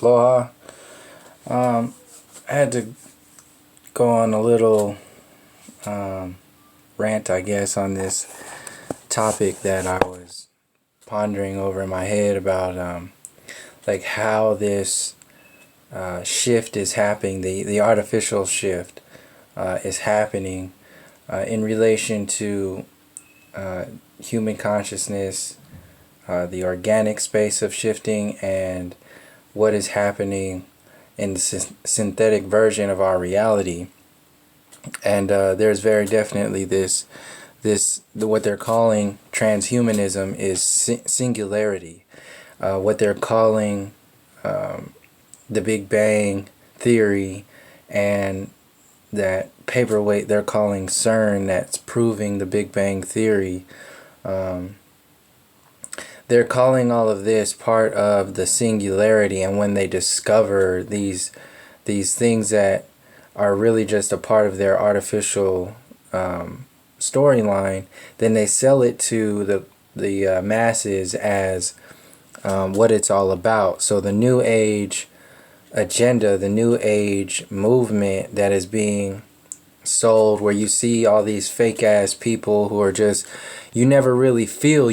Aloha. I had to go on a little rant, I guess, on this topic that I was pondering over in my head about like how this shift is happening, the artificial shift is happening in relation to human consciousness, the organic space of shifting, and what is happening in the synthetic version of our reality. And there's very definitely what they're calling transhumanism is singularity. What they're calling the Big Bang theory, and that paperweight they're calling CERN that's proving the Big Bang theory. They're calling all of this part of the singularity, and when they discover these things that are really just a part of their artificial storyline, then they sell it to the masses as what it's all about. So the New Age agenda, the New Age movement that is being sold, where you see all these fake ass people who are just, you never feel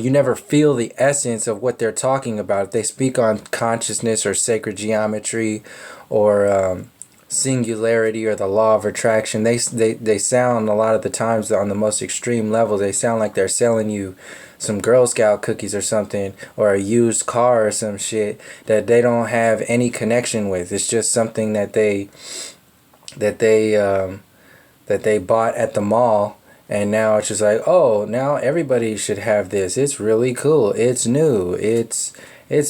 the essence of what they're talking about. If they speak on consciousness or sacred geometry or singularity or the law of attraction, they sound a lot of the times on the most extreme levels, they sound like they're selling you some Girl Scout cookies or something, or a used car or some shit that they don't have any connection with. It's just something that they bought at the mall, and now it's just like, oh, now everybody should have this. It's really cool. It's new. It's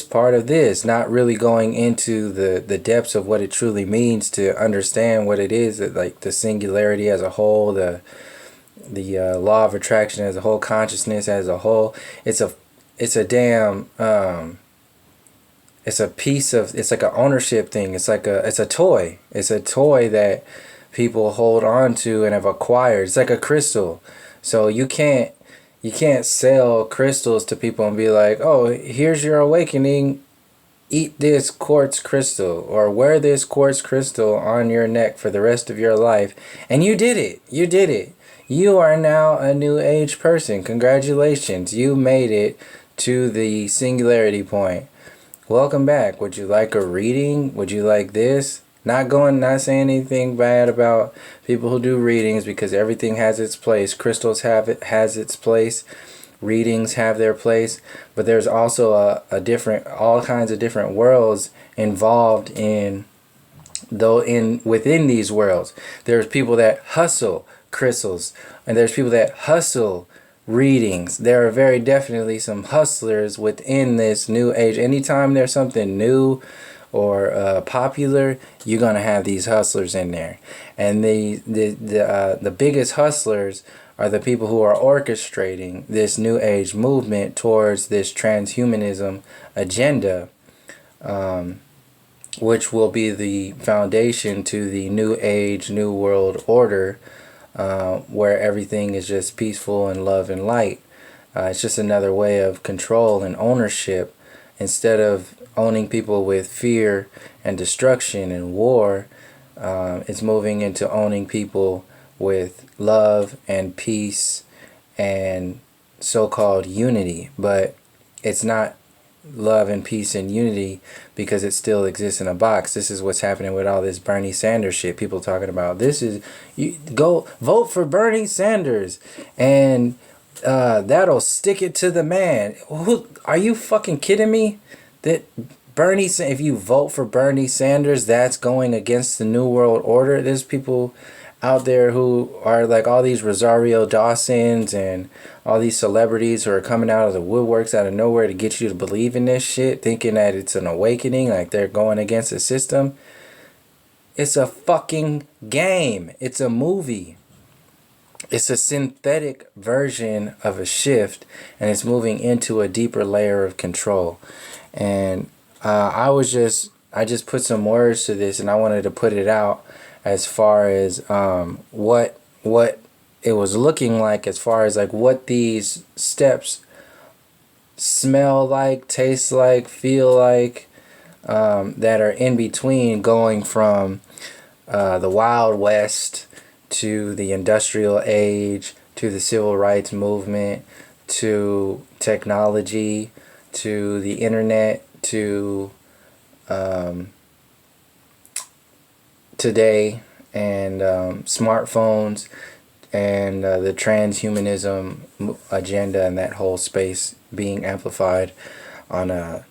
part of this. Not really going into the depths of what it truly means to understand what it is, like the singularity as a whole, the law of attraction as a whole, consciousness as a whole. It's a damn it's a piece of, it's like an ownership thing. It's a toy. It's a toy that people hold on to and have acquired. It's like a crystal. So you can't sell crystals to people and be like, oh, here's your awakening, eat this quartz crystal, or wear this quartz crystal on your neck for the rest of your life. And you did it. You are now a New Age person. Congratulations. You made it to the singularity point. Welcome back. Would you like a reading? Would you like this? Not saying anything bad about people who do readings, because everything has its place. Crystals has its place. Readings have their place. But there's also all kinds of different worlds involved within these worlds. There's people that hustle crystals, and there's people that hustle readings. There are very definitely some hustlers within this New Age. Anytime there's something new or popular, you're gonna have these hustlers in there, and the biggest hustlers are the people who are orchestrating this New Age movement towards this transhumanism agenda, which will be the foundation to the New Age, New World Order, where everything is just peaceful and love and light. It's just another way of control and ownership. Instead of owning people with fear and destruction and war, it's moving into owning people with love and peace and so-called unity. But it's not love and peace and unity because it still exists in a box. This is what's happening with all this Bernie Sanders shit. People talking about you go vote for Bernie Sanders and that'll stick it to the man. Are you fucking kidding me? That if you vote for Bernie Sanders, that's going against the New World Order. There's people out there who are like all these Rosario Dawsons and all these celebrities who are coming out of the woodworks out of nowhere to get you to believe in this shit, thinking that it's an awakening, like they're going against the system. It's a fucking game. It's a movie. It's a synthetic version of a shift, and it's moving into a deeper layer of control. And I just put some words to this, and I wanted to put it out as far as what it was looking like, as far as like what these steps smell like, taste like, feel like, that are in between, going from the Wild West to the Industrial Age to the Civil Rights Movement to technology to the internet to today, and smartphones, and the transhumanism agenda, and that whole space being amplified on a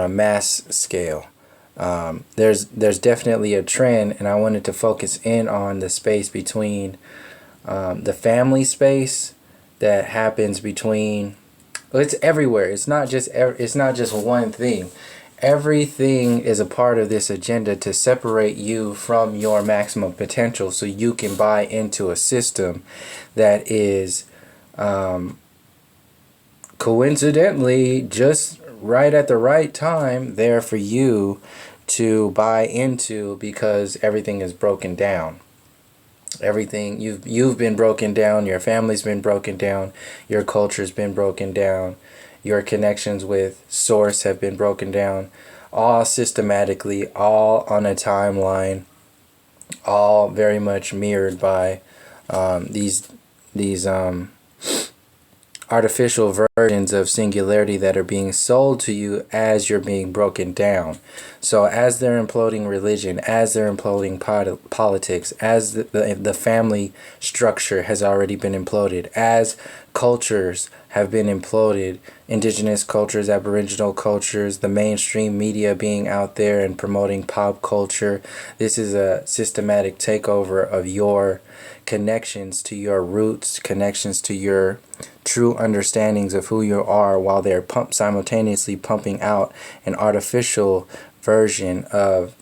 mass scale. There's definitely a trend, and I wanted to focus in on the space between the family space that happens between. Well, it's everywhere. It's not just one thing. Everything is a part of this agenda to separate you from your maximum potential, so you can buy into a system that is coincidentally just right at the right time there for you to buy into, because everything is broken down. Everything you've been broken down, your family's been broken down, your culture's been broken down, your connections with source have been broken down, all systematically, all on a timeline, all very much mirrored by these artificial versions of singularity that are being sold to you as you're being broken down. So as they're imploding religion, as they're imploding politics, as the family structure has already been imploded, as cultures have been imploded, indigenous cultures, aboriginal cultures, the mainstream media being out there and promoting pop culture, this is a systematic takeover of your connections to your roots, connections to your true understandings of who you are, while they're simultaneously pumping out an artificial version of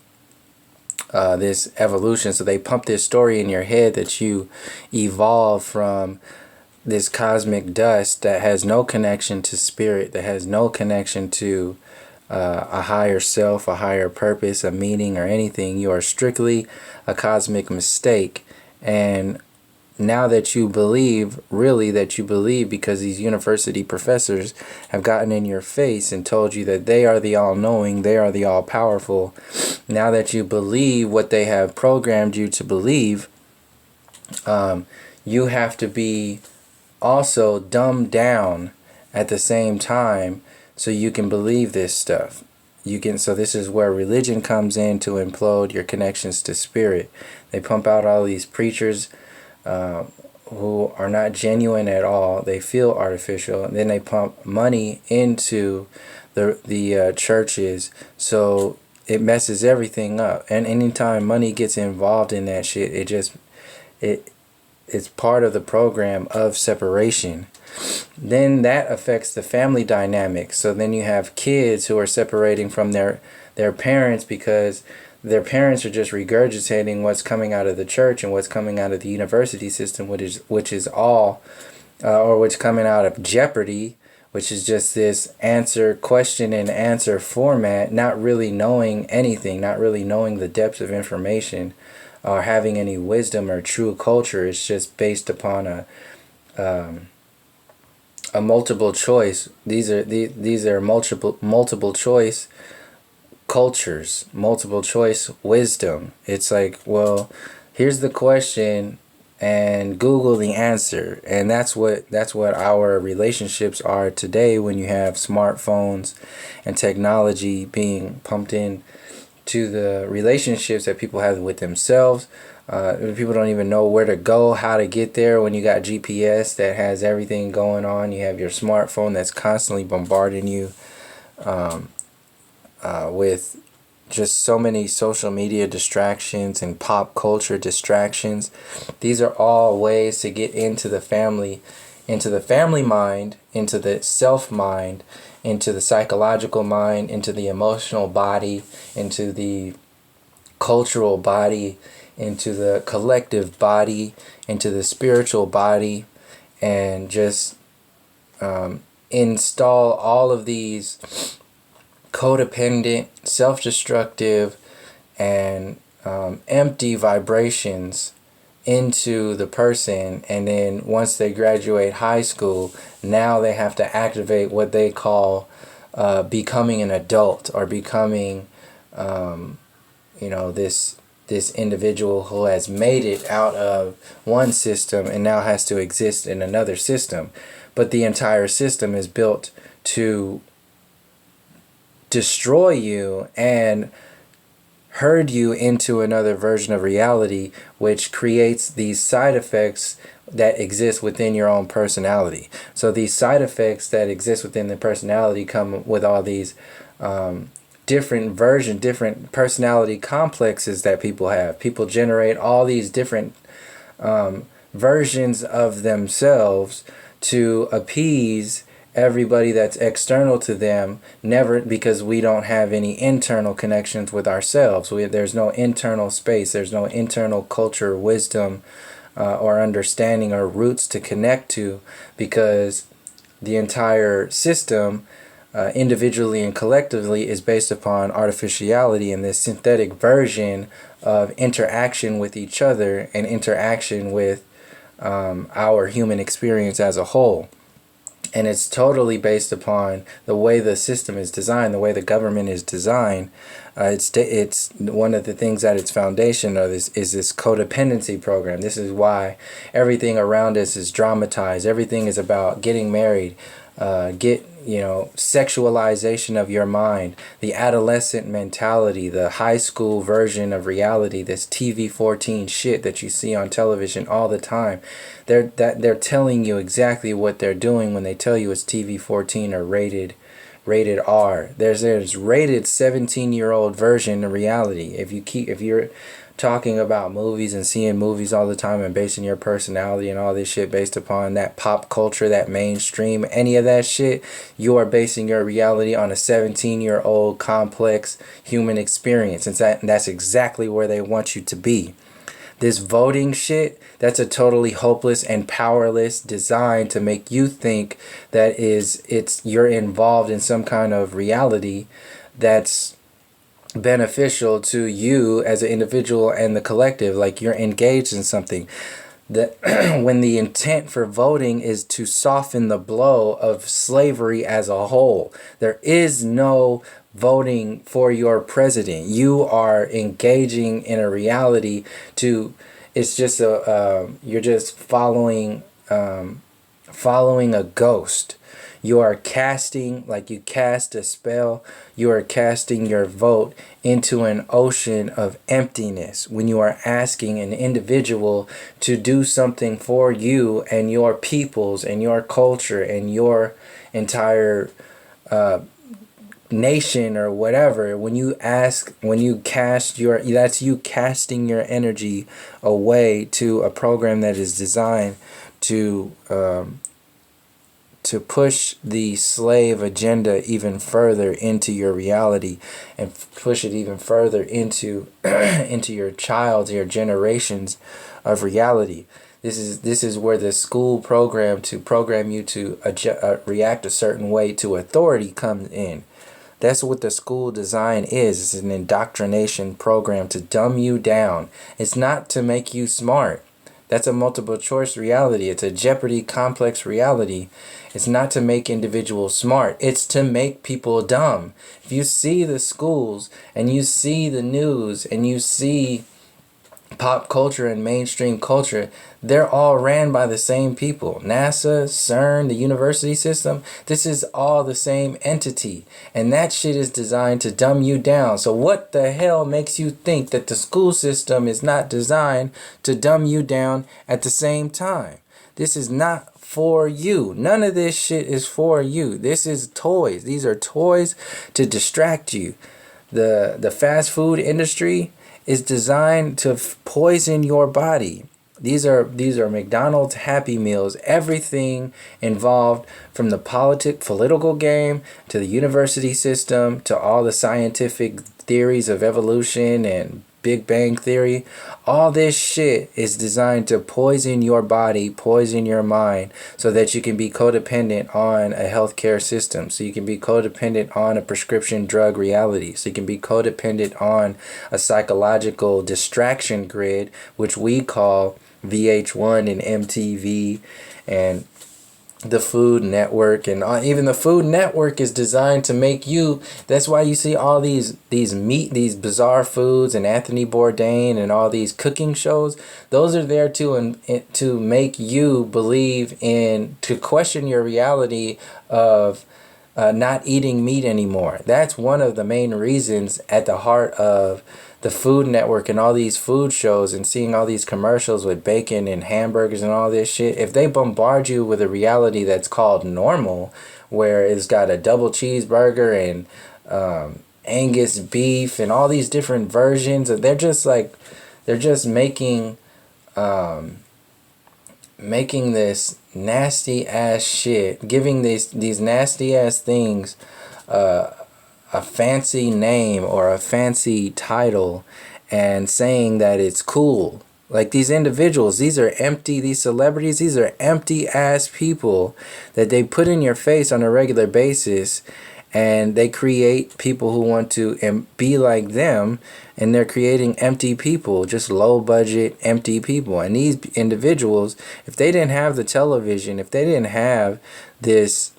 this evolution. So they pump this story in your head that you evolve from this cosmic dust that has no connection to spirit, that has no connection to a higher self, a higher purpose, a meaning, or anything. You are strictly a cosmic mistake. And now that you believe, really that you believe, because these university professors have gotten in your face and told you that they are the all-knowing, they are the all-powerful, now that you believe what they have programmed you to believe, you have to be also dumbed down at the same time so you can believe this stuff. So this is where religion comes in to implode your connections to spirit. They pump out all these preachers who are not genuine at all. They feel artificial, and then they pump money into the churches, so it messes everything up. And anytime money gets involved in that shit, it's part of the program of separation. Then that affects the family dynamic. So then you have kids who are separating from their parents, because their parents are just regurgitating what's coming out of the church and what's coming out of the university system, which is all, or what's coming out of Jeopardy, which is just this question and answer format, not really knowing anything, not really knowing the depths of information, or having any wisdom or true culture. It's just based upon a multiple choice. These are multiple choice cultures, multiple choice wisdom. It's like, well, here's the question and Google the answer. And that's what our relationships are today, when you have smartphones and technology being pumped in to the relationships that people have with themselves. People don't even know where to go, how to get there, when you got GPS that has everything going on. You have your smartphone that's constantly bombarding you with just so many social media distractions and pop culture distractions. These are all ways to get into the family mind, into the self mind, into the psychological mind, into the emotional body, into the cultural body, into the collective body, into the spiritual body, and just install all of these codependent, self-destructive, and empty vibrations into the person. And then once they graduate high school, now they have to activate what they call becoming an adult, or becoming this individual who has made it out of one system and now has to exist in another system. But the entire system is built to destroy you and herd you into another version of reality, which creates these side effects that exist within your own personality. So these side effects that exist within the personality come with all these different personality complexes that people have. People generate all these different versions of themselves to appease everybody that's external to them, never, because we don't have any internal connections with ourselves. There's no internal space, there's no internal culture, wisdom, or understanding or roots to connect to, because the entire system, individually and collectively, is based upon artificiality and this synthetic version of interaction with each other and interaction with our human experience as a whole. And it's totally based upon the way the system is designed, the way the government is designed. It's one of the things at its foundation of this is this codependency program. This is why everything around us is dramatized. Everything is about getting married, sexualization of your mind, the adolescent mentality, the high school version of reality, this TV 14 shit that you see on television all the time. They're telling you exactly what they're doing when they tell you it's TV 14 or rated R. There's rated 17-year-old version of reality. If you're talking about movies and seeing movies all the time and basing your personality and all this shit based upon that pop culture, that mainstream, any of that shit, you are basing your reality on a 17-year-old complex human experience. And that's exactly where they want you to be. This voting shit, that's a totally hopeless and powerless design to make you think that you're involved in some kind of reality that's beneficial to you as an individual and the collective, like you're engaged in something. That when the intent for voting is to soften the blow of slavery as a whole. There is no voting for your president. You are engaging in a reality it's just you're just following a ghost. You are casting, like you cast a spell, you are casting your vote into an ocean of emptiness when you are asking an individual to do something for you and your peoples and your culture and your entire nation or whatever. That's you casting your energy away to a program that is designed to push the slave agenda even further into your reality and push it even further into your your generations of reality. This is where the school program to program you to react a certain way to authority comes in. That's what the school design is. It's an indoctrination program to dumb you down. It's not to make you smart. That's a multiple choice reality. It's a Jeopardy complex reality. It's not to make individuals smart. It's to make people dumb. If you see the schools and you see the news and you see pop culture and mainstream culture, they're all ran by the same people. NASA, CERN, the university system, this is all the same entity. And that shit is designed to dumb you down. So what the hell makes you think that the school system is not designed to dumb you down at the same time? This is not for you. None of this shit is for you. This is toys. These are toys to distract you. The fast food industry is designed to poison your body. These are McDonald's Happy Meals. Everything involved, from the political game to the university system to all the scientific theories of evolution and Big Bang Theory. All this shit is designed to poison your body, poison your mind, so that you can be codependent on a healthcare system, so you can be codependent on a prescription drug reality, so you can be codependent on a psychological distraction grid, which we call VH1 and MTV and the Food Network, and even the Food Network is designed to make you. That's why you see all these bizarre foods and Anthony Bourdain and all these cooking shows. Those are there to make you believe in, to question your reality of not eating meat anymore. That's one of the main reasons at the heart of the Food Network and all these food shows, and seeing all these commercials with bacon and hamburgers and all this shit. If they bombard you with a reality that's called normal, where it's got a double cheeseburger and Angus beef and all these different versions, they're just making this nasty ass shit, giving these nasty ass things a fancy name or a fancy title, and saying that it's cool. Like, these individuals, these celebrities, these are empty ass people that they put in your face on a regular basis, and they create people who want to be like them, and they're creating empty people, just low budget empty people. And these individuals, if they didn't have the television, if they didn't have this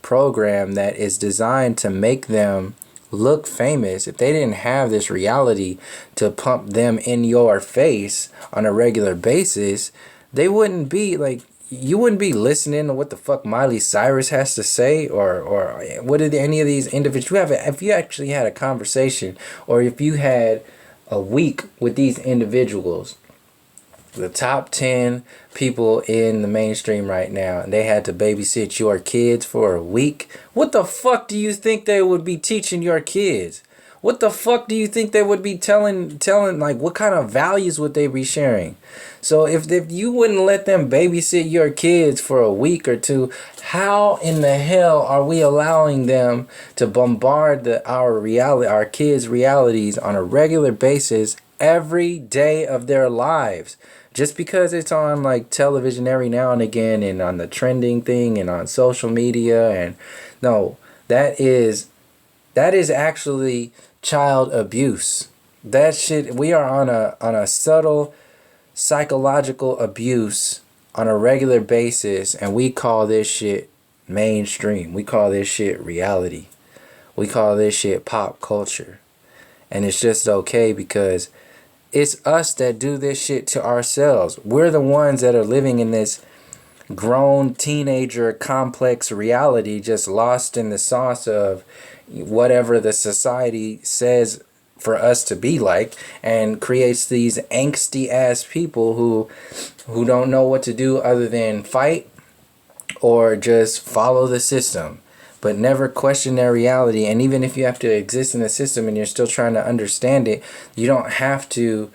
program that is designed to make them look famous, if they didn't have this reality to pump them in your face on a regular basis, they wouldn't be like, you wouldn't be listening to what the fuck Miley Cyrus has to say, or what did any of these individuals. If you actually had a conversation, or if you had a week with these individuals, the top 10 people in the mainstream right now, and they had to babysit your kids for a week, what the fuck do you think they would be teaching your kids? What the fuck do you think they would be telling, like, what kind of values would they be sharing? So if you wouldn't let them babysit your kids for a week or two, how in the hell are we allowing them to bombard our kids' realities on a regular basis every day of their lives? Just because it's on like television every now and again, and on the trending thing and on social media, and no, that is actually child abuse. That shit, we are on a subtle psychological abuse on a regular basis, and we call this shit mainstream. We call this shit reality. We call this shit pop culture. And it's just okay because it's us that do this shit to ourselves. We're the ones that are living in this grown teenager complex reality, just lost in the sauce of whatever the society says for us to be like, and creates these angsty ass people who don't know what to do other than fight or just follow the system, but never question their reality. And even if you have to exist in the system and you're still trying to understand it, you don't have to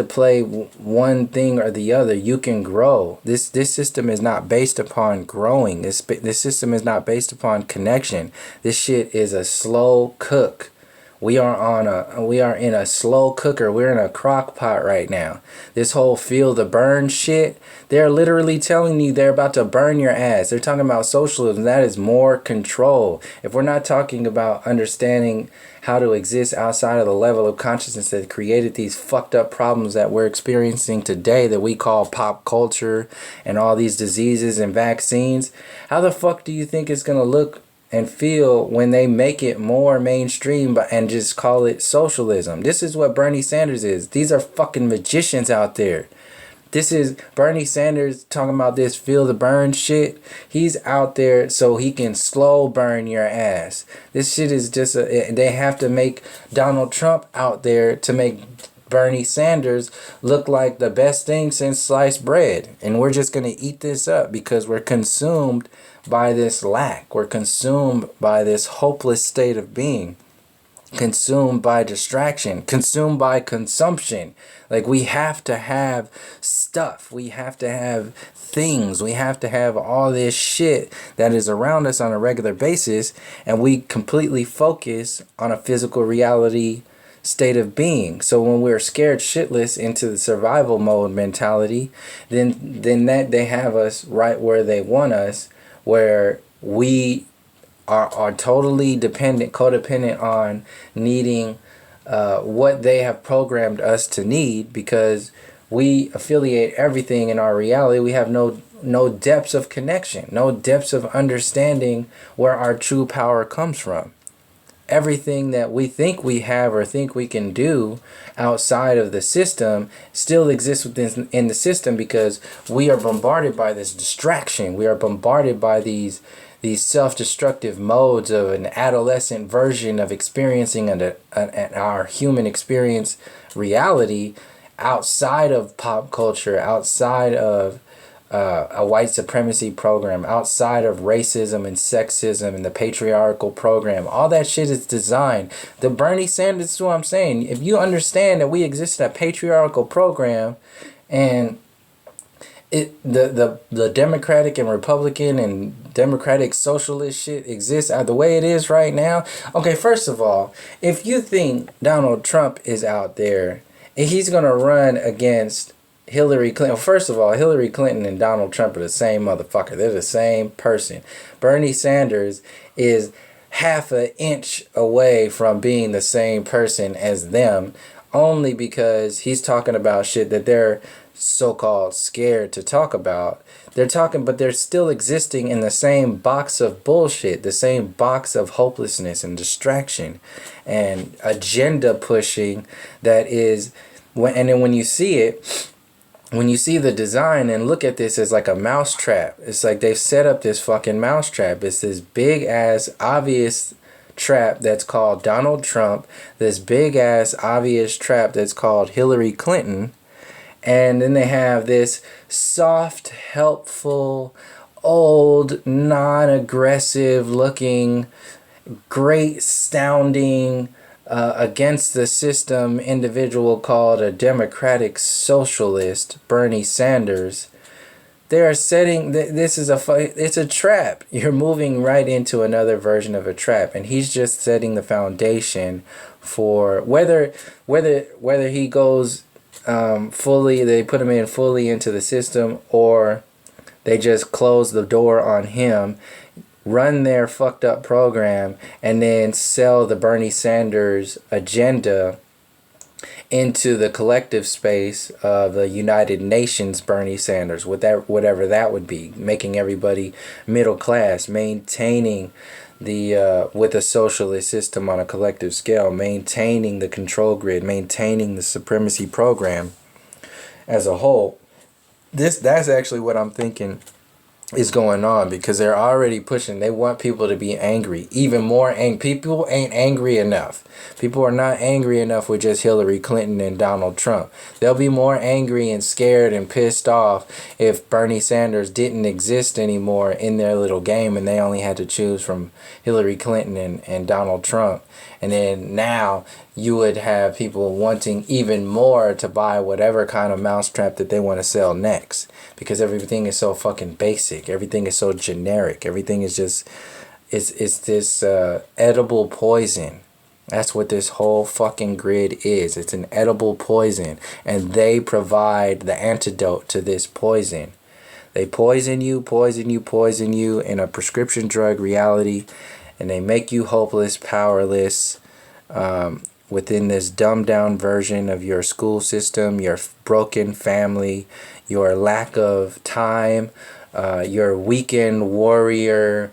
play one thing or the other. You can grow. This system is not based upon growing. This system is not based upon connection. This shit is a slow cook. We are in a slow cooker. We're in a crock pot right now. This whole feel the burn shit, they're literally telling you they're about to burn your ass. They're talking about socialism. That is more control. If we're not talking about understanding how to exist outside of the level of consciousness that created these fucked up problems that we're experiencing today, that we call pop culture and all these diseases and vaccines, how the fuck do you think it's going to look and feel when they make it more mainstream and just call it socialism? This is what Bernie Sanders is. These are fucking magicians out there. This is Bernie Sanders talking about this feel the burn shit. He's out there so he can slow burn your ass. This shit is just they have to make Donald Trump out there to make Bernie Sanders look like the best thing since sliced bread. And we're just going to eat this up because we're consumed by this lack. We're consumed by this hopeless state of being. Consumed by distraction. Consumed by consumption. Like, we have to have stuff. We have to have things. We have to have all this shit that is around us on a regular basis. And we completely focus on a physical reality state of being. So when we're scared shitless into the survival mode mentality, then that they have us right where they want us, where we are totally codependent on needing what they have programmed us to need, because we affiliate everything in our reality. We have no no depths of connection, no depths of understanding where our true power comes from. Everything that we think we have or think we can do outside of the system still exists within in the system, because we are bombarded by this distraction. We are bombarded by these self-destructive modes of an adolescent version of experiencing our human experience reality outside of pop culture, outside of a white supremacy program, outside of racism and sexism and the patriarchal program. All that shit is designed. The Bernie Sanders is what I'm saying. If you understand that we exist in a patriarchal program, and the Democratic and Republican and Democratic socialist shit exists the way it is right now. Okay, first of all, if you think Donald Trump is out there and he's gonna run against Hillary Clinton. First of all, Hillary Clinton and Donald Trump are the same motherfucker. They're the same person. Bernie Sanders is half an inch away from being the same person as them, only because he's talking about shit that they're so-called scared to talk about. They're talking, but they're still existing in the same box of bullshit, the same box of hopelessness and distraction and agenda pushing that is, and then when you see it, when you see the design and look at this as like a mousetrap, it's like they've set up this fucking mousetrap. It's this big ass obvious trap that's called Donald Trump, this big ass obvious trap that's called Hillary Clinton, and then they have this soft, helpful, old, non-aggressive looking, great sounding, against the system individual called a democratic socialist, Bernie Sanders. They are setting, this is it's a trap. You're moving right into another version of a trap, and he's just setting the foundation for whether he goes fully, they put him in fully into the system, or they just close the door on him, run their fucked up program, and then sell the Bernie Sanders agenda into the collective space of the United Nations Bernie Sanders, whatever that would be, making everybody middle class, maintaining the with a socialist system on a collective scale, maintaining the control grid, maintaining the supremacy program as a whole. That's actually what I'm thinking is going on, because they're already pushing. They want people to be angry, even more angry. People ain't angry enough. People are not angry enough with just Hillary Clinton and Donald Trump. They'll be more angry and scared and pissed off if Bernie Sanders didn't exist anymore in their little game and they only had to choose from Hillary Clinton and Donald Trump. And then now you would have people wanting even more to buy whatever kind of mousetrap that they want to sell next, because everything is so fucking basic. Everything is so generic. Everything is just, it's this edible poison. That's what this whole fucking grid is. It's an edible poison, and they provide the antidote to this poison. They poison you in a prescription drug reality, and they make you hopeless, powerless, within this dumbed down version of your school system, your broken family, your lack of time, your weekend warrior,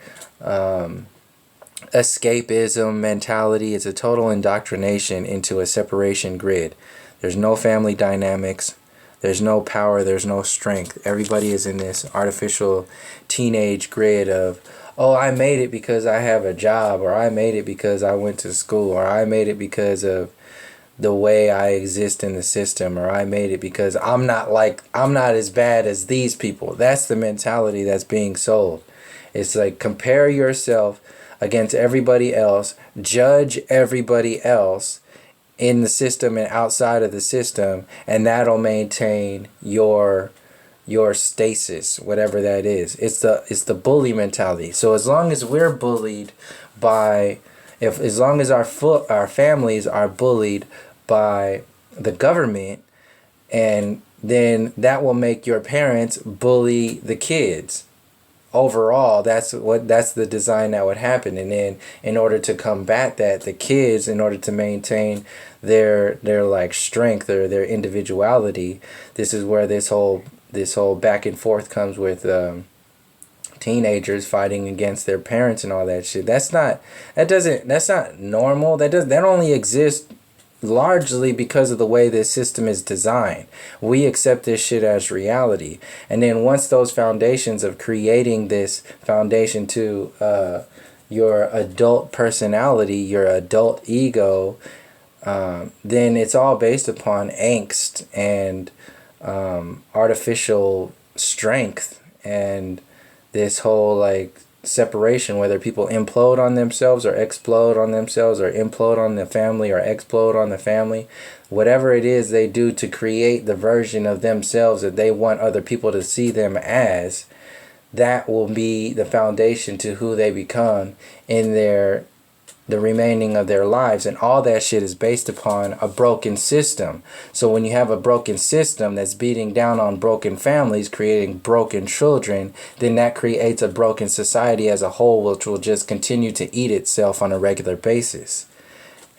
escapism mentality. It's a total indoctrination into a separation grid. There's no family dynamics. There's no power. There's no strength. Everybody is in this artificial teenage grid of, oh, I made it because I have a job, or I made it because I went to school, or I made it because of the way I exist in the system, or I made it because I'm not as bad as these people. That's the mentality that's being sold. It's like, compare yourself against everybody else, judge everybody else in the system and outside of the system, and that'll maintain your stasis, whatever that is. It's the bully mentality. So as long as we're bullied by, as long as our families are bullied by the government, and then that will make your parents bully the kids. Overall, that's the design that would happen. And then in order to combat that, the kids, in order to maintain their like strength or their individuality, this is where this whole this whole back and forth comes with teenagers fighting against their parents and all that shit. That's not normal. That only exists largely because of the way this system is designed. We accept this shit as reality. And then once those foundations of creating this foundation to your adult personality, your adult ego, then it's all based upon angst and artificial strength and this whole like separation, whether people implode on themselves or explode on themselves or implode on the family or explode on the family, whatever it is they do to create the version of themselves that they want other people to see them as, that will be the foundation to who they become in the remaining of their lives. And all that shit is based upon a broken system. So when you have a broken system that's beating down on broken families, creating broken children, then that creates a broken society as a whole, which will just continue to eat itself on a regular basis.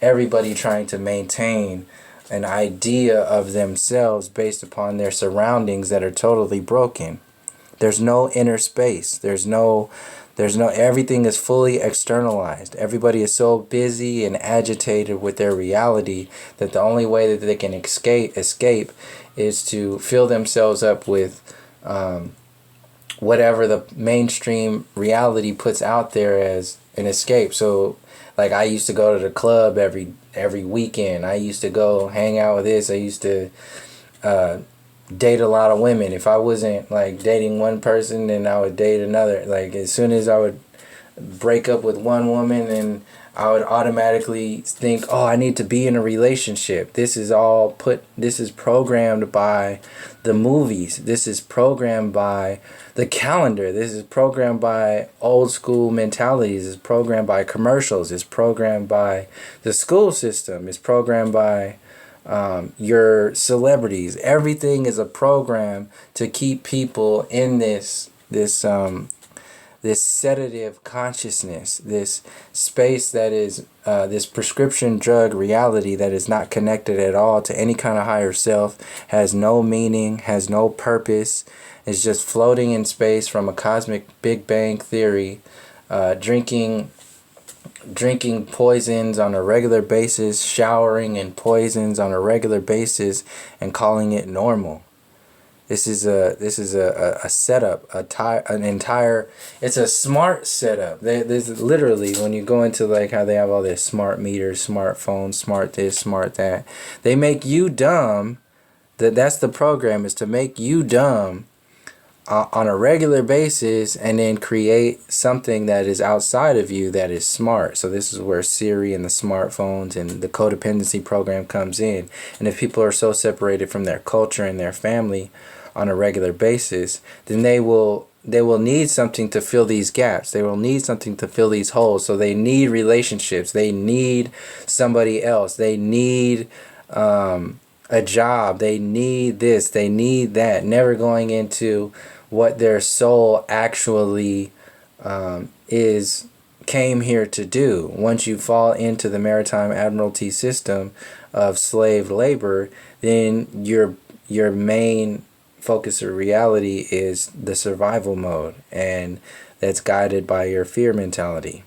Everybody trying to maintain an idea of themselves based upon their surroundings that are totally broken. There's no inner space. There's no, everything is fully externalized. Everybody is so busy and agitated with their reality that the only way that they can escape is to fill themselves up with whatever the mainstream reality puts out there as an escape. So like I used to go to the club every weekend. I used to go hang out with this. I used to date a lot of women. If I wasn't like dating one person, then I would date another. Like as soon as I would break up with one woman, and I would automatically think, oh, I need to be in a relationship. This is programmed by the movies. This is programmed by the calendar. This is programmed by old school mentalities. It's programmed by commercials. It's programmed by the school system. It's programmed by your celebrities. Everything is a program to keep people in this sedative consciousness, this space that is this prescription drug reality that is not connected at all to any kind of higher self, has no meaning, has no purpose, is just floating in space from a cosmic Big Bang theory, drinking poisons on a regular basis, showering in poisons on a regular basis, and calling it normal. This is a setup, it's a smart setup. There's literally, when you go into like how they have all this smart meters, smartphones, smart this, smart that, they make you dumb. That's the program, is to make you dumb on a regular basis, and then create something that is outside of you that is smart. So this is where Siri and the smartphones and the codependency program comes in. And if people are so separated from their culture and their family on a regular basis, then they will need something to fill these gaps. They will need something to fill these holes. So they need relationships. They need somebody else. They need a job. They need this. They need that. Never going into what their soul actually came here to do. Once you fall into the maritime admiralty system of slave labor, then your main focus of reality is the survival mode, and that's guided by your fear mentality.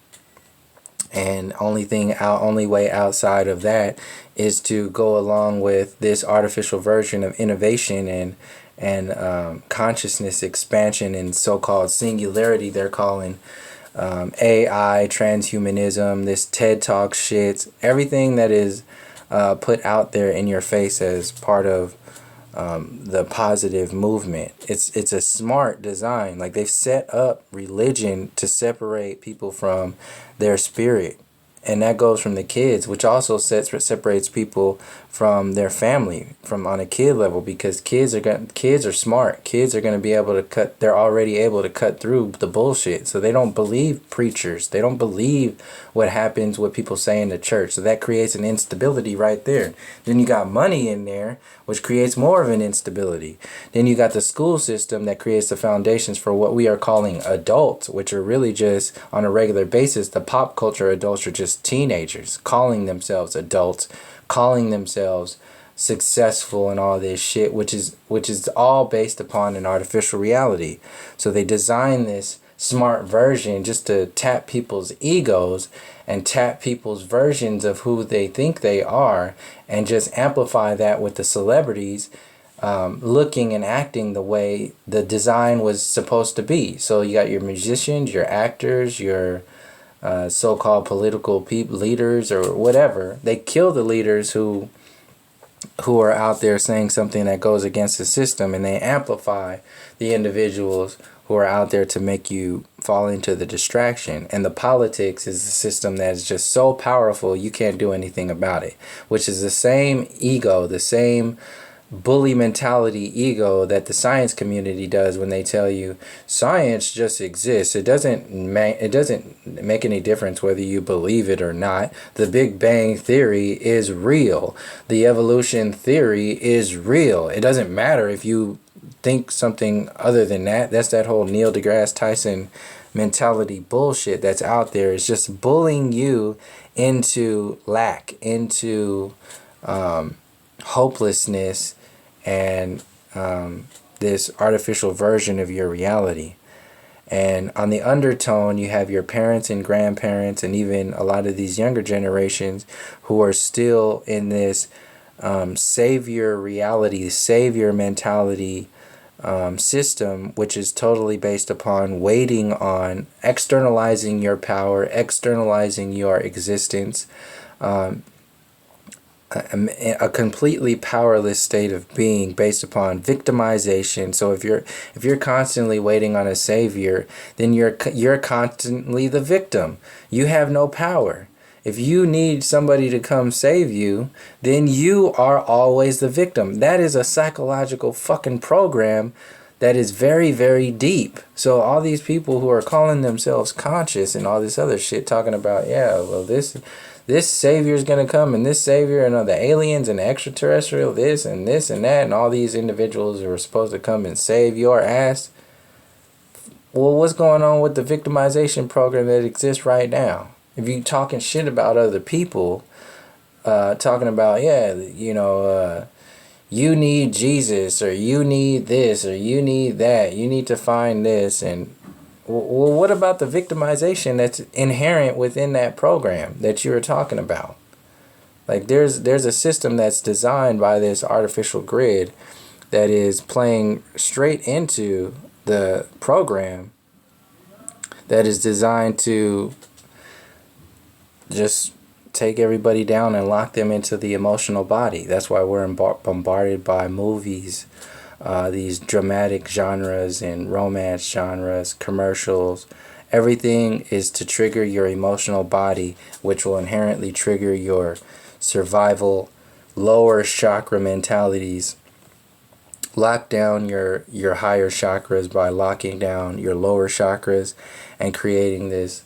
And only way outside of that is to go along with this artificial version of innovation and consciousness expansion and so-called singularity they're calling AI, transhumanism, this TED Talk shit, everything that is put out there in your face as part of the positive movement. It's a smart design. Like, they've set up religion to separate people from their spirit. And that goes from the kids, which also separates people from their family, from on a kid level, because kids are smart. Kids are going to be able to they're already able to cut through the bullshit. So they don't believe preachers. They don't believe what happens, what people say in the church. So that creates an instability right there. Then you got money in there, which creates more of an instability. Then you got the school system that creates the foundations for what we are calling adults, which are really just on a regular basis. The pop culture adults are just teenagers calling themselves adults, calling themselves successful and all this shit, which is all based upon an artificial reality. So they design this smart version just to tap people's egos and tap people's versions of who they think they are, and just amplify that with the celebrities looking and acting the way the design was supposed to be. So you got your musicians, your actors, your so-called political leaders or whatever. They kill the leaders who are out there saying something that goes against the system, and they amplify the individuals who are out there to make you fall into the distraction. And the politics is a system that is just so powerful you can't do anything about it, which is the same ego, the same bully mentality ego that the science community does when they tell you science just exists. It doesn't make any difference whether you believe it or not. The Big Bang Theory is real. The evolution theory is real. It doesn't matter if you think something other than that. That's that whole Neil deGrasse Tyson mentality bullshit that's out there. It's just bullying you into lack, into hopelessness, and this artificial version of your reality. And on the undertone, you have your parents and grandparents and even a lot of these younger generations who are still in this savior reality, savior mentality system, which is totally based upon waiting on externalizing your power, externalizing your existence, a completely powerless state of being based upon victimization. So if you're constantly waiting on a savior, then you're constantly the victim. You have no power. If you need somebody to come save you, then you are always the victim. That is a psychological fucking program that is very, very deep. So all these people who are calling themselves conscious and all this other shit talking about, yeah, well, this savior is going to come, and this savior and the aliens and the extraterrestrial, this and that, and all these individuals are supposed to come and save your ass. Well, what's going on with the victimization program that exists right now? If you talking shit about other people, talking about, yeah, you need Jesus, or you need this, or you need that, you need to find this, and well, what about the victimization that's inherent within that program that you were talking about? Like, there's a system that's designed by this artificial grid that is playing straight into the program that is designed to just take everybody down and lock them into the emotional body. That's why we're bombarded by movies, these dramatic genres and romance genres, commercials. Everything is to trigger your emotional body, which will inherently trigger your survival, lower chakra mentalities. Lock down your higher chakras by locking down your lower chakras and creating this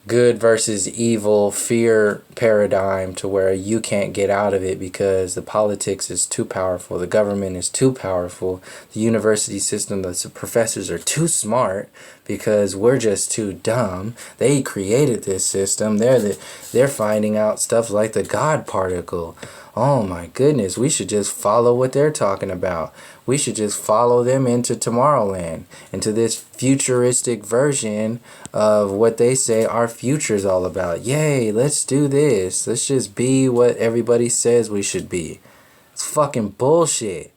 good versus evil fear paradigm to where you can't get out of it because the politics is too powerful, the government is too powerful, the university system, the professors are too smart because we're just too dumb. They created this system. They're finding out stuff like the God particle. Oh my goodness, we should just follow what they're talking about. We should just follow them into Tomorrowland, into this futuristic version of what they say our future is all about. Yay, let's do this. Let's just be what everybody says we should be. It's fucking bullshit.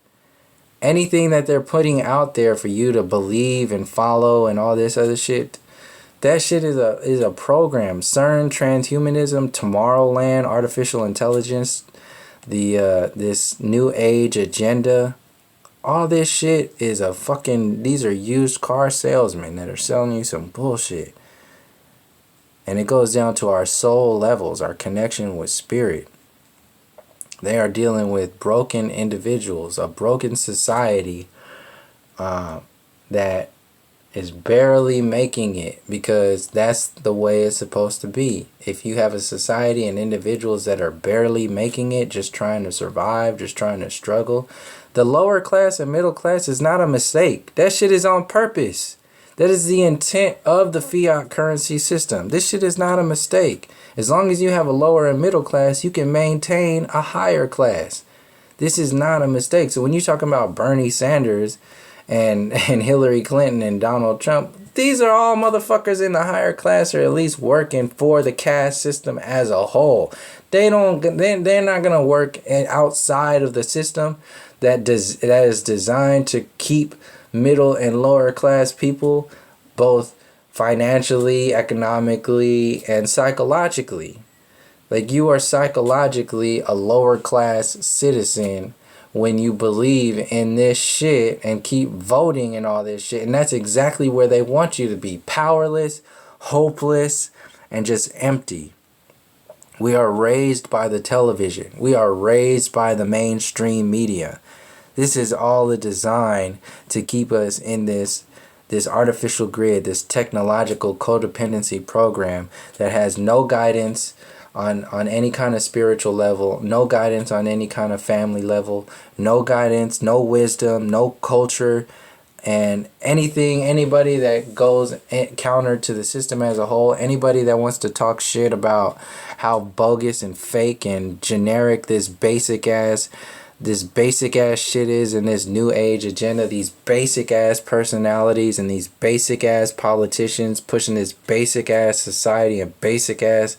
Anything that they're putting out there for you to believe and follow and all this other shit, that shit is a program. CERN, transhumanism, Tomorrowland, artificial intelligence, this new age agenda, all this shit is these are used car salesmen that are selling you some bullshit. And it goes down to our soul levels, our connection with spirit. They are dealing with broken individuals, a broken society that is barely making it because that's the way it's supposed to be. If you have a society and individuals that are barely making it, just trying to survive, just trying to struggle, the lower class and middle class is not a mistake. That shit is on purpose. That is the intent of the fiat currency system. This shit is not a mistake. As long as you have a lower and middle class, you can maintain a higher class. This is not a mistake. So when you're talking about Bernie Sanders and Hillary Clinton and Donald Trump, these are all motherfuckers in the higher class, or at least working for the caste system as a whole. They're not gonna work outside of the system that is designed to keep middle and lower class people both financially, economically, and psychologically. Like, you are psychologically a lower class citizen when you believe in this shit and keep voting and all this shit. And that's exactly where they want you to be. Powerless, hopeless, and just empty. We are raised by the television. We are raised by the mainstream media. This is all a design to keep us in this artificial grid, this technological codependency program that has no guidance on any kind of spiritual level, no guidance on any kind of family level, no guidance, no wisdom, no culture, and anybody that goes counter to the system as a whole, anybody that wants to talk shit about how bogus and fake and generic this basic ass shit is in this new age agenda, these basic ass personalities and these basic ass politicians pushing this basic ass society and basic ass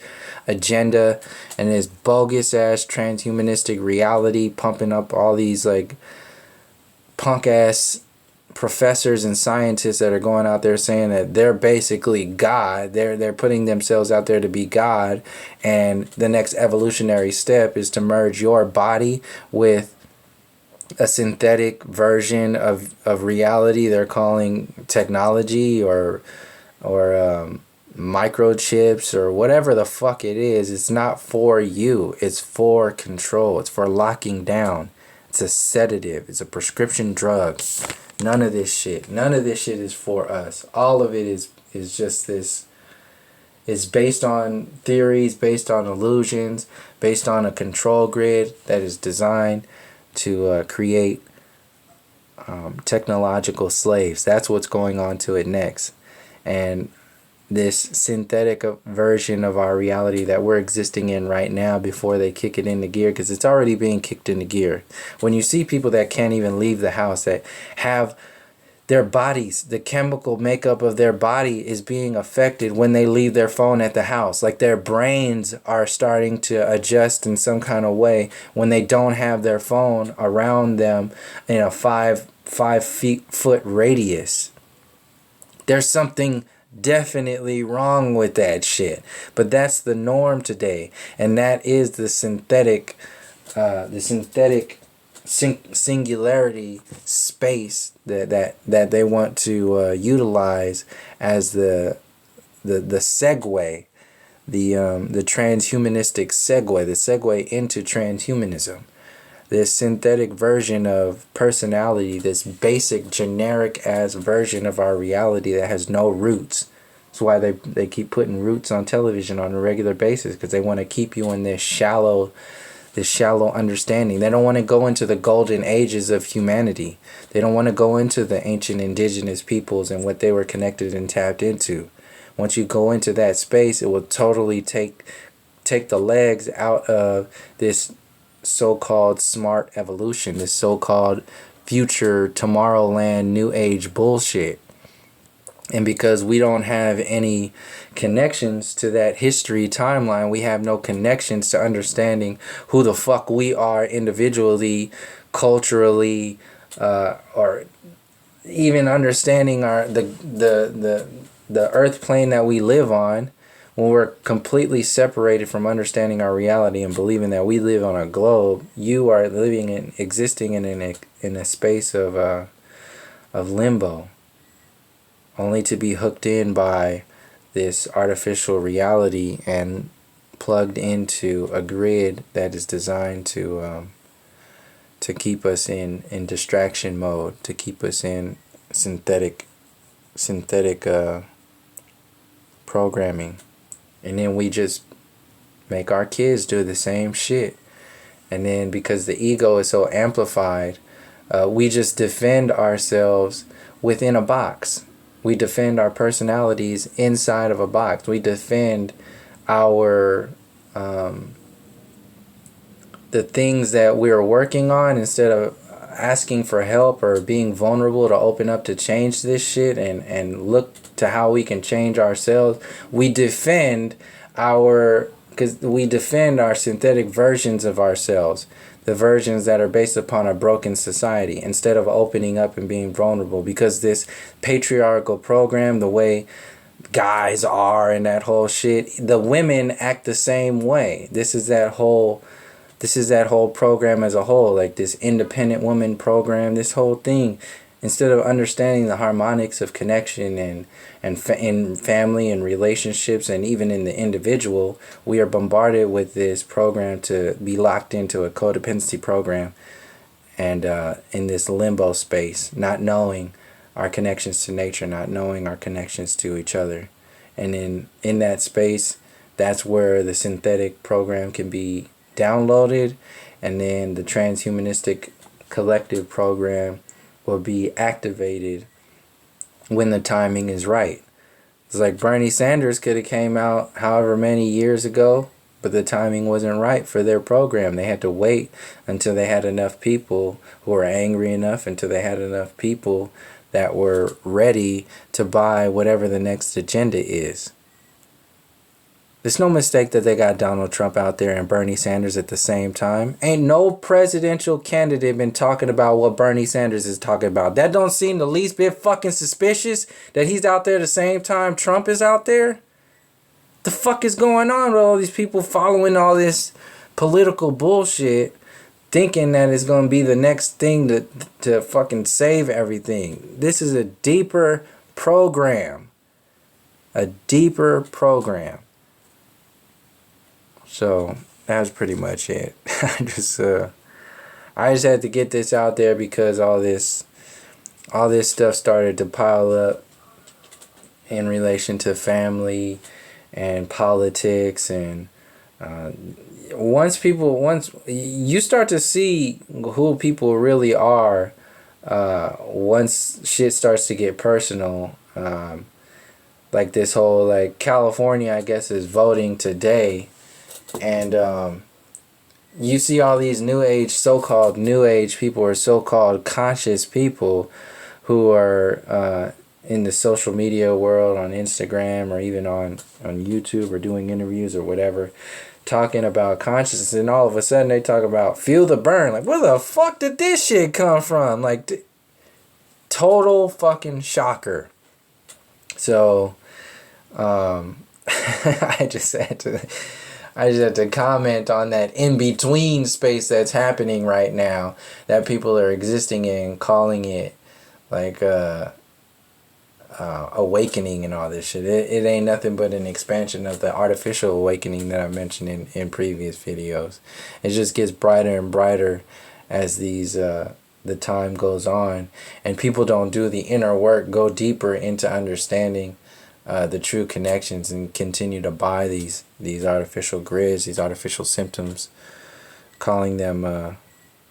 agenda, and this bogus ass transhumanistic reality pumping up all these like punk ass professors and scientists that are going out there saying that they're basically God. They're putting themselves out there to be God, and the next evolutionary step is to merge your body with a synthetic version of reality they're calling technology or microchips or whatever the fuck it is. It's not for you. It's for control. It's for locking down. It's a sedative. It's a prescription drug. None of this shit is for us. All of it is just this. It's based on theories, based on illusions, based on a control grid that is designed to create technological slaves. That's what's going on to it next. And this synthetic version of our reality that we're existing in right now before they kick it into gear, because it's already being kicked into gear. When you see people that can't even leave the house, that have their bodies, the chemical makeup of their body is being affected when they leave their phone at the house. Like, their brains are starting to adjust in some kind of way when they don't have their phone around them in a 5 foot radius. There's something definitely wrong with that shit. But that's the norm today. And that is the synthetic singularity space that they want to utilize as the segue, the transhumanistic segue, the segue into transhumanism. This synthetic version of personality, this basic generic ass version of our reality that has no roots. That's why they keep putting roots on television on a regular basis, because they want to keep you in this shallow understanding. They don't want to go into the golden ages of humanity. They don't want to go into the ancient indigenous peoples and what they were connected and tapped into. Once you go into that space, it will totally take the legs out of this so-called smart evolution, this so-called future Tomorrowland new age bullshit. And because we don't have any connections to that history timeline, we have no connections to understanding who the fuck we are individually, culturally, or even understanding the earth plane that we live on. When we're completely separated from understanding our reality and believing that we live on a globe, you are existing in a space of limbo, only to be hooked in by this artificial reality and plugged into a grid that is designed to keep us in distraction mode, to keep us in synthetic programming. And then we just make our kids do the same shit. And then because the ego is so amplified, we just defend ourselves within a box. We defend our personalities inside of a box. We defend our the things that we're working on, instead of asking for help or being vulnerable to open up to change this shit and look to how we can change ourselves, we defend our synthetic versions of ourselves, the versions that are based upon a broken society, instead of opening up and being vulnerable. Because this patriarchal program, the way guys are and that whole shit, the women act the same way. This is that whole program as a whole, like this independent woman program, this whole thing. Instead of understanding the harmonics of connection and in family and relationships and even in the individual, we are bombarded with this program to be locked into a codependency program, and in this limbo space, not knowing our connections to nature, not knowing our connections to each other. And in that space, that's where the synthetic program can be downloaded, and then the transhumanistic collective program will be activated when the timing is right. It's like Bernie Sanders could have came out however many years ago, but the timing wasn't right for their program. They had to wait until they had enough people who were angry enough, until they had enough people that were ready to buy whatever the next agenda is. It's no mistake that they got Donald Trump out there and Bernie Sanders at the same time. Ain't no presidential candidate been talking about what Bernie Sanders is talking about. That don't seem the least bit fucking suspicious that he's out there at the same time Trump is out there? The fuck is going on with all these people following all this political bullshit, thinking that it's going to be the next thing to fucking save everything? This is a deeper program. A deeper program. So that's pretty much it. I just had to get this out there because all this stuff started to pile up in relation to family and politics, and once you start to see who people really are, once shit starts to get personal, like this whole, like, California, I guess, is voting today. And you see all these so-called new age people, or so-called conscious people who are in the social media world, on Instagram or even on YouTube, or doing interviews or whatever, talking about consciousness, and all of a sudden they talk about feel the burn. Like, where the fuck did this shit come from? Like, total fucking shocker. So I just had to comment on that in-between space that's happening right now, that people are existing in, calling it like awakening and all this shit. It ain't nothing but an expansion of the artificial awakening that I mentioned in previous videos. It just gets brighter and brighter as the time goes on, and people don't do the inner work, go deeper into understanding the true connections, and continue to buy these artificial grids, these artificial symptoms, calling them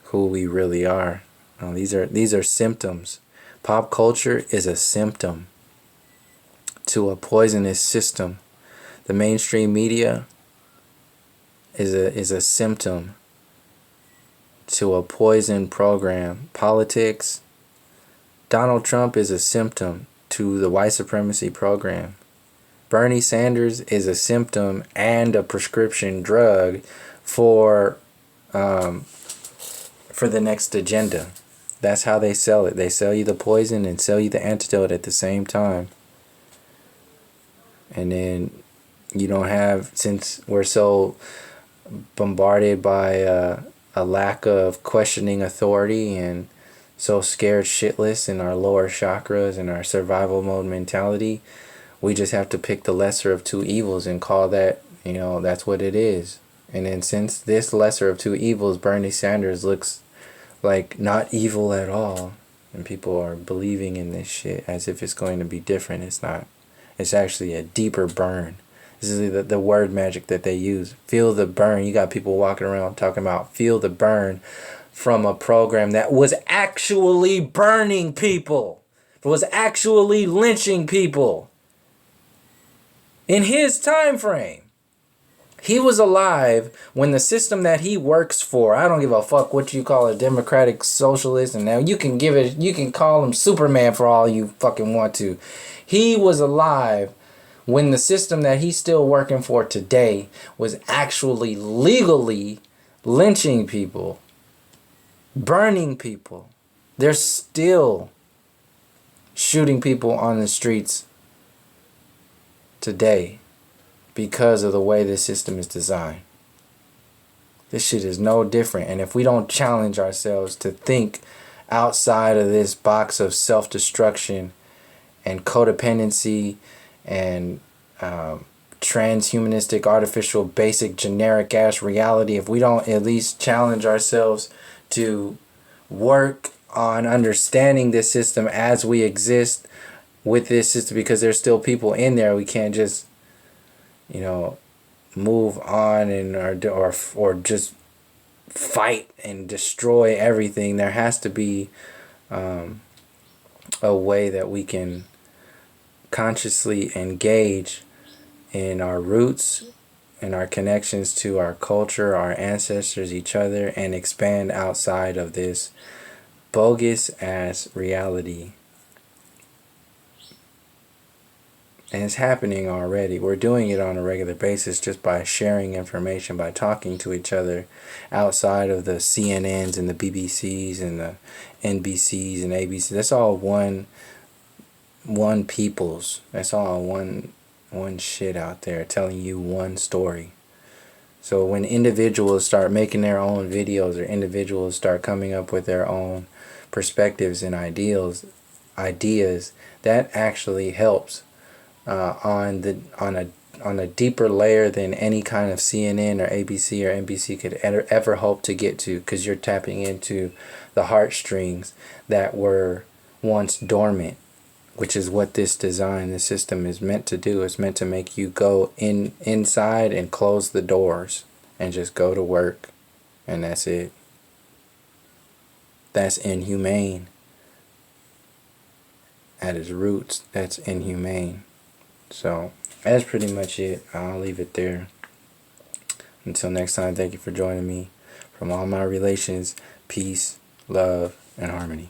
who we really are. These are symptoms. Pop culture is a symptom to a poisonous system. The mainstream media is a symptom to a poison program. Politics, Donald Trump is a symptom to the white supremacy program. Bernie Sanders is a symptom and a prescription drug for the next agenda. That's how they sell it. They sell you the poison and sell you the antidote at the same time. And then you don't have, since we're so bombarded by a lack of questioning authority, and so scared shitless in our lower chakras and our survival mode mentality, we just have to pick the lesser of two evils and call that, that's what it is. And then since this lesser of two evils, Bernie Sanders, looks like not evil at all, and people are believing in this shit as if it's going to be different. It's not. It's actually a deeper burn. This is the word magic that they use. Feel the burn. You got people walking around talking about feel the burn from a program that was actually burning people, was actually lynching people in his time frame. He was alive when the system that he works for, I don't give a fuck what you call a democratic socialist, and now you can call him Superman for all you fucking want to. He was alive when the system that he's still working for today was actually legally lynching people, burning people. They're still shooting people on the streets today because of the way this system is designed. This shit is no different. And if we don't challenge ourselves to think outside of this box of self-destruction and codependency and transhumanistic, artificial, basic, generic ass reality, if we don't at least challenge ourselves to work on understanding this system as we exist with this system, because there's still people in there, we can't just, you know, move on and or just fight and destroy everything. There has to be a way that we can consciously engage in our roots and our connections to our culture, our ancestors, each other, and expand outside of this bogus ass reality. And it's happening already. We're doing it on a regular basis just by sharing information, by talking to each other outside of the CNNs and the BBCs and the NBCs and ABCs. That's all one people's. That's all one shit out there telling you one story. So when individuals start making their own videos, or individuals start coming up with their own perspectives and ideas, that actually helps on a deeper layer than any kind of CNN or ABC or NBC could ever hope to get to, because you're tapping into the heartstrings that were once dormant, which is what this system is meant to do. It's meant to make you go inside and close the doors and just go to work, and that's it. That's inhumane. At its roots, that's inhumane. So that's pretty much it. I'll leave it there. Until next time, thank you for joining me. From all my relations, peace, love, and harmony.